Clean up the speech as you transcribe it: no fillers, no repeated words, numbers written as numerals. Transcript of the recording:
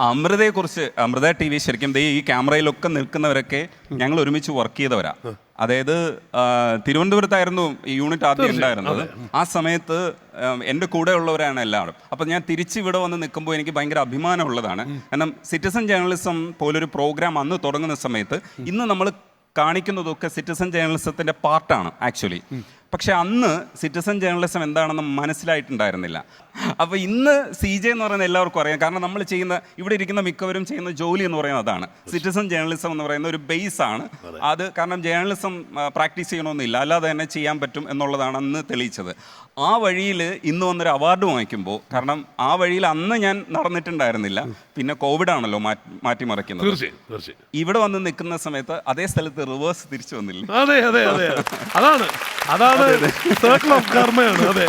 അമൃതയെക്കുറിച്ച്, Amrita TV ശരിക്കും ഈ ക്യാമറയിലൊക്കെ നിൽക്കുന്നവരൊക്കെ ഞങ്ങൾ ഒരുമിച്ച് വർക്ക് ചെയ്തവരാ. അതായത് തിരുവനന്തപുരത്തായിരുന്നു ഈ യൂണിറ്റ് ആദ്യം ഉണ്ടായിരുന്നത്. ആ സമയത്ത് എൻ്റെ കൂടെ ഉള്ളവരാണ് എല്ലാവരും. അപ്പം ഞാൻ തിരിച്ച് ഇവിടെ വന്ന് നിൽക്കുമ്പോൾ എനിക്ക് ഭയങ്കര അഭിമാനമുള്ളതാണ്. കാരണം സിറ്റിസൺ ജേർണലിസം പോലൊരു പ്രോഗ്രാം അന്ന് തുടങ്ങുന്ന സമയത്ത് ഇന്ന് നമ്മൾ കാണിക്കുന്നതൊക്കെ സിറ്റിസൺ ജേർണലിസത്തിൻ്റെ പാർട്ടാണ് ആക്ച്വലി. പക്ഷെ അന്ന് സിറ്റിസൺ ജേർണലിസം എന്താണെന്ന് മനസ്സിലായിട്ടുണ്ടായിരുന്നില്ല. അപ്പോൾ ഇന്ന് CJ എന്ന് പറയുന്ന എല്ലാവർക്കും അറിയാം. കാരണം നമ്മൾ ചെയ്യുന്ന, ഇവിടെ ഇരിക്കുന്ന മിക്കവരും ചെയ്യുന്ന ജോലി എന്ന് പറയുന്നത് അതാണ്. സിറ്റിസൺ ജേർണലിസം എന്ന് പറയുന്ന ഒരു ബേസ് ആണ് അത്. കാരണം ജേർണലിസം പ്രാക്ടീസ് ചെയ്യണമെന്നില്ല, അല്ലാതെ തന്നെ ചെയ്യാൻ പറ്റും എന്നുള്ളതാണ് അന്ന് തെളിയിച്ചത്. ആ വഴിയിൽ ഇന്ന് വന്നൊരു അവാർഡ് വാങ്ങിക്കുമ്പോൾ, കാരണം ആ വഴിയിൽ അന്ന് ഞാൻ നടന്നിട്ടുണ്ടായിരുന്നില്ല. പിന്നെ കോവിഡാണല്ലോ മാറ്റിമറിക്കുന്നത്. ഇവിടെ വന്ന് നിൽക്കുന്ന സമയത്ത് അതേ സ്ഥലത്ത് റിവേഴ്സ് തിരിച്ചു വന്നില്ല. അതെ അതെ അതെ, അതാണ് സർക്കിൾ ഓഫ് കർമ്മയാണ്. അതെ.